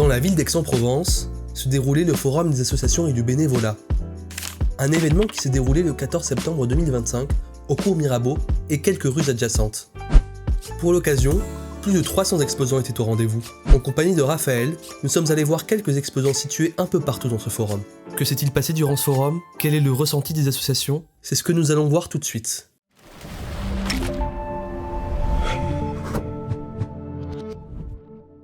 Dans la ville d'Aix-en-Provence se déroulait le Forum des associations et du bénévolat. Un événement qui s'est déroulé le 14 septembre 2025 au cours Mirabeau et quelques rues adjacentes. Pour l'occasion, plus de 300 exposants étaient au rendez-vous. En compagnie de Raphaël, nous sommes allés voir quelques exposants situés un peu partout dans ce forum. Que s'est-il passé durant ce forum? Quel est le ressenti des associations? C'est ce que nous allons voir tout de suite.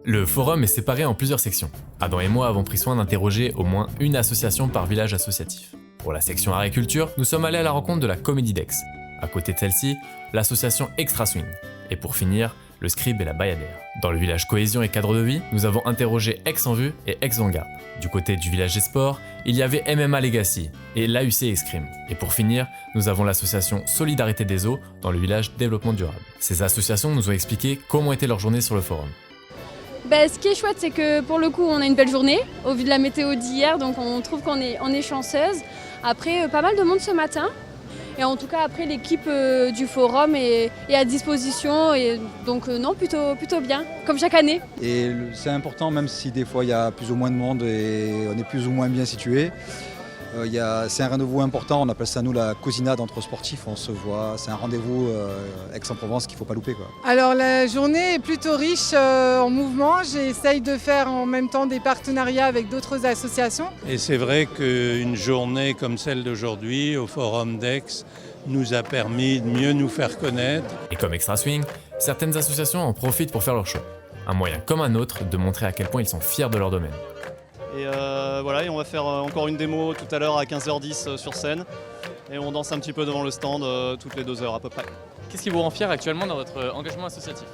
Le forum est séparé en plusieurs sections. Adam et moi avons pris soin d'interroger au moins une association par village associatif. Pour la section art et culture, nous sommes allés à la rencontre de la Comédie d'Aix. À côté de celle-ci, l'association Extra Swing. Et pour finir, le Scribe et la Bayadère. Dans le village Cohésion et Cadre de Vie, nous avons interrogé Aix en Vue et Aix Vanguard. Du côté du village des sports, il y avait MMA Legacy et l'AUC Escrime. Et pour finir, nous avons l'association Solidarité des Eaux dans le village Développement Durable. Ces associations nous ont expliqué comment était leur journée sur le forum. Ce qui est chouette, c'est que pour le coup, on a une belle journée, au vu de la météo d'hier, donc on trouve qu'on est chanceuse. Après, pas mal de monde ce matin. Et en tout cas, après, l'équipe du forum est à disposition. Et donc, non, plutôt bien, comme chaque année. Et c'est important, même si des fois il y a plus ou moins de monde et on est plus ou moins bien situé. C'est un rendez-vous important, on appelle ça nous la cousinade entre sportifs, on se voit, c'est un rendez-vous Aix-en-Provence qu'il ne faut pas louper, quoi. Alors la journée est plutôt riche en mouvements, j'essaye de faire en même temps des partenariats avec d'autres associations. Et c'est vrai qu'une journée comme celle d'aujourd'hui au Forum d'Aix nous a permis de mieux nous faire connaître. Et comme Extra Swing, certaines associations en profitent pour faire leur show. Un moyen comme un autre de montrer à quel point ils sont fiers de leur domaine. Et voilà, et on va faire encore une démo tout à l'heure à 15h10 sur scène. Et on danse un petit peu devant le stand toutes les 2 heures à peu près. Qu'est-ce qui vous rend fier actuellement dans votre engagement associatif?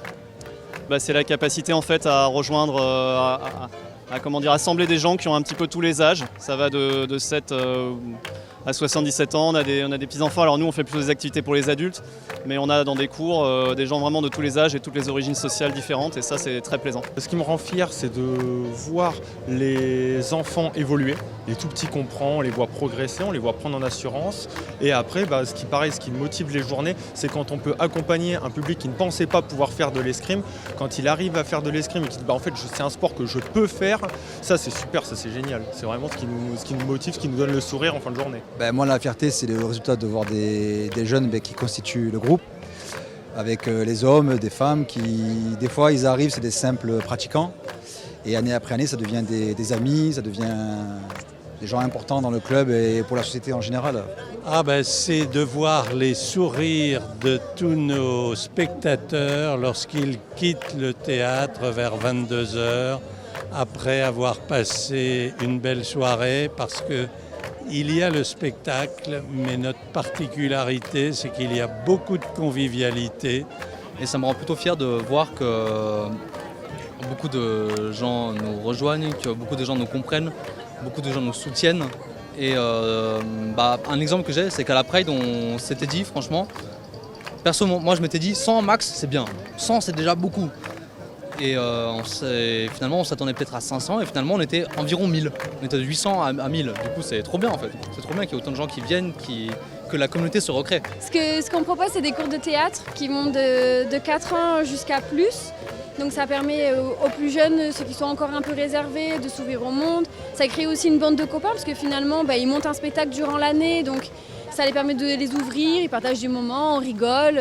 C'est la capacité en fait à rejoindre, assembler des gens qui ont un petit peu tous les âges. Ça va de 7 à 77 ans, on a des petits-enfants. Alors nous on fait plutôt des activités pour les adultes, mais on a dans des cours des gens vraiment de tous les âges et toutes les origines sociales différentes, et ça c'est très plaisant. Ce qui me rend fier, c'est de voir les enfants évoluer. Les tout petits qu'on prend, on les voit progresser, on les voit prendre en assurance. Et après, ce qui motive les journées, c'est quand on peut accompagner un public qui ne pensait pas pouvoir faire de l'escrime. Quand il arrive à faire de l'escrime et qu'il dit en fait c'est un sport que je peux faire, ça c'est super, ça c'est génial. C'est vraiment ce qui nous motive, ce qui nous donne le sourire en fin de journée. Moi la fierté c'est le résultat de voir des jeunes qui constituent le groupe, avec les hommes, des femmes qui des fois ils arrivent, c'est des simples pratiquants. Et année après année ça devient des amis, ça devient des gens importants dans le club et pour la société en général. C'est de voir les sourires de tous nos spectateurs lorsqu'ils quittent le théâtre vers 22h, après avoir passé une belle soirée, parce que il y a le spectacle, mais notre particularité, c'est qu'il y a beaucoup de convivialité. Et ça me rend plutôt fier de voir que beaucoup de gens nous rejoignent, que beaucoup de gens nous comprennent, beaucoup de gens nous soutiennent. Et un exemple que j'ai, c'est qu'à la Pride, on s'était dit, franchement, perso, moi je m'étais dit 100 max, c'est bien. 100, c'est déjà beaucoup. Et finalement, on s'attendait peut-être à 500 et finalement, on était environ 1000. On était de 800 à 1000. Du coup, c'est trop bien en fait. C'est trop bien qu'il y ait autant de gens qui viennent, que la communauté se recrée. Ce qu'on propose, c'est des cours de théâtre qui vont de 4 ans jusqu'à plus. Donc ça permet aux plus jeunes, ceux qui sont encore un peu réservés, de s'ouvrir au monde. Ça crée aussi une bande de copains parce que finalement, ils montent un spectacle durant l'année. Donc ça les permet de les ouvrir, ils partagent des moments, on rigole.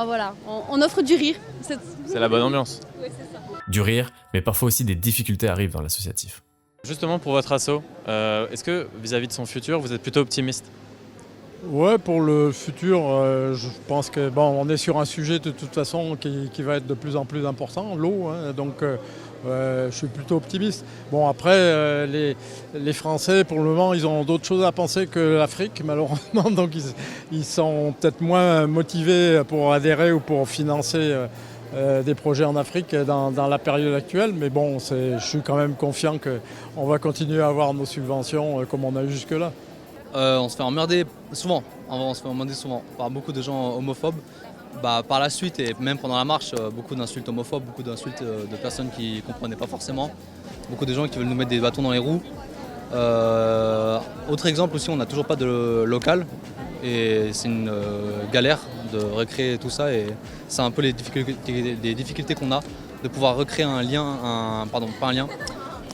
Voilà, on offre du rire. C'est la bonne ambiance. Oui, c'est ça. Du rire, mais parfois aussi des difficultés arrivent dans l'associatif. Justement pour votre asso, est-ce que vis-à-vis de son futur, vous êtes plutôt optimiste? Ouais, pour le futur, je pense que on est sur un sujet de toute façon qui va être de plus en plus important, l'eau, donc je suis plutôt optimiste. Bon après, les Français pour le moment ils ont d'autres choses à penser que l'Afrique malheureusement, donc ils sont peut-être moins motivés pour adhérer ou pour financer des projets en Afrique dans la période actuelle, mais je suis quand même confiant qu'on va continuer à avoir nos subventions comme on a eu jusque-là. On se fait emmerder souvent, par beaucoup de gens homophobes. Par la suite et même pendant la marche, beaucoup d'insultes homophobes, beaucoup d'insultes de personnes qui ne comprenaient pas forcément. Beaucoup de gens qui veulent nous mettre des bâtons dans les roues. Autre exemple aussi, on n'a toujours pas de local et c'est une galère de recréer tout ça et c'est un peu les difficultés qu'on a de pouvoir recréer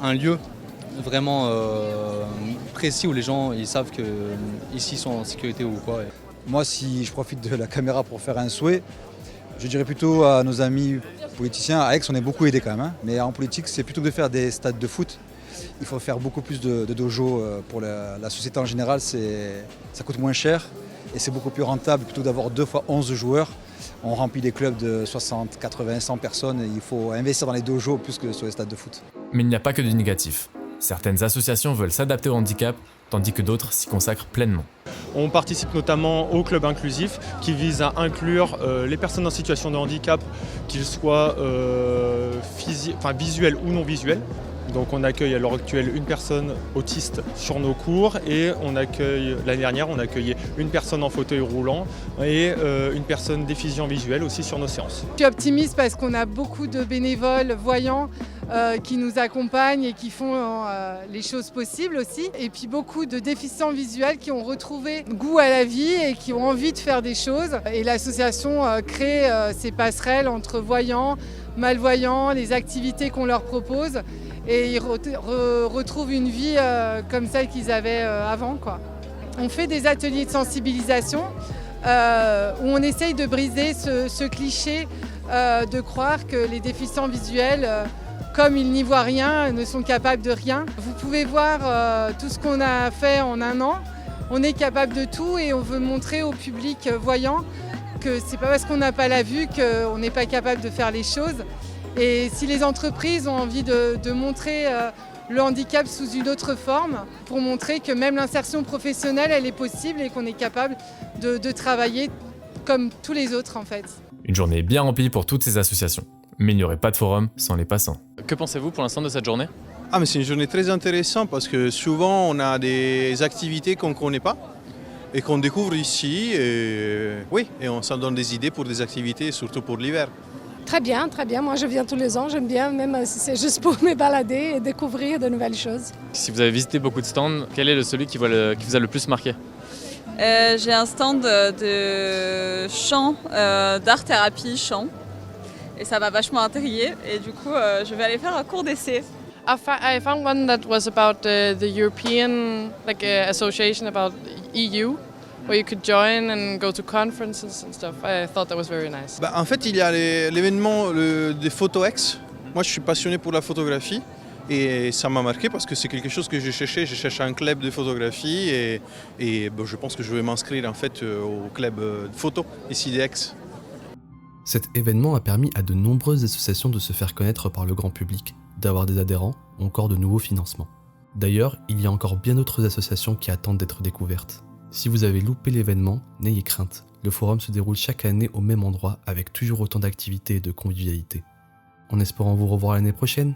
un lieu vraiment précis où les gens ils savent qu'ici sont en sécurité ou quoi. Moi, si je profite de la caméra pour faire un souhait, je dirais plutôt à nos amis politiciens, à Aix on est beaucoup aidés quand même, hein, mais en politique c'est plutôt que de faire des stades de foot, il faut faire beaucoup plus de dojos pour la société en général, ça coûte moins cher et c'est beaucoup plus rentable plutôt d'avoir 2 fois 11 joueurs. On remplit des clubs de 60, 80, 100 personnes et il faut investir dans les dojos plus que sur les stades de foot. Mais il n'y a pas que du négatif. Certaines associations veulent s'adapter au handicap, tandis que d'autres s'y consacrent pleinement. On participe notamment au club inclusif qui vise à inclure les personnes en situation de handicap, qu'ils soient visuels ou non visuels. Donc on accueille à l'heure actuelle une personne autiste sur nos cours et l'année dernière on accueillait une personne en fauteuil roulant et une personne déficient visuel aussi sur nos séances. Je suis optimiste parce qu'on a beaucoup de bénévoles voyants qui nous accompagnent et qui font les choses possibles aussi. Et puis beaucoup de déficients visuels qui ont retrouvé goût à la vie et qui ont envie de faire des choses. Et l'association crée ces passerelles entre voyants, malvoyants, les activités qu'on leur propose. Et ils retrouvent une vie comme celle qu'ils avaient avant, quoi. On fait des ateliers de sensibilisation où on essaye de briser ce cliché de croire que les déficients visuels, comme ils n'y voient rien, ne sont capables de rien. Vous pouvez voir tout ce qu'on a fait en 1 an. On est capable de tout et on veut montrer au public voyant que c'est pas parce qu'on n'a pas la vue qu'on n'est pas capable de faire les choses. Et si les entreprises ont envie de montrer le handicap sous une autre forme, pour montrer que même l'insertion professionnelle, elle est possible et qu'on est capable de travailler comme tous les autres en fait. Une journée bien remplie pour toutes ces associations. Mais il n'y aurait pas de forum sans les passants. Que pensez-vous pour l'instant de cette journée ? Ah mais c'est une journée très intéressante parce que souvent on a des activités qu'on ne connaît pas et qu'on découvre ici et on s'en donne des idées pour des activités, surtout pour l'hiver. Très bien, très bien. Moi, je viens tous les ans. J'aime bien, même si c'est juste pour me balader et découvrir de nouvelles choses. Si vous avez visité beaucoup de stands, quel est celui qui vous a le plus marqué ? J'ai un stand de chant, d'art-thérapie chant. Et ça m'a vachement intriguée. Et du coup, je vais aller faire un cours d'essai. I found one that was about the European association about EU. Where you could join and go to conferences and stuff. I thought that was very nice. En fait, il y a l'événement des PhotoX. Moi, je suis passionné pour la photographie et ça m'a marqué parce que c'est quelque chose que j'ai cherché. J'ai cherché un club de photographie et je pense que je vais m'inscrire en fait au club de photo ici d'Aix. Cet événement a permis à de nombreuses associations de se faire connaître par le grand public, d'avoir des adhérents ou encore de nouveaux financements. D'ailleurs, il y a encore bien d'autres associations qui attendent d'être découvertes. Si vous avez loupé l'événement, n'ayez crainte, le forum se déroule chaque année au même endroit avec toujours autant d'activités et de convivialité. En espérant vous revoir l'année prochaine.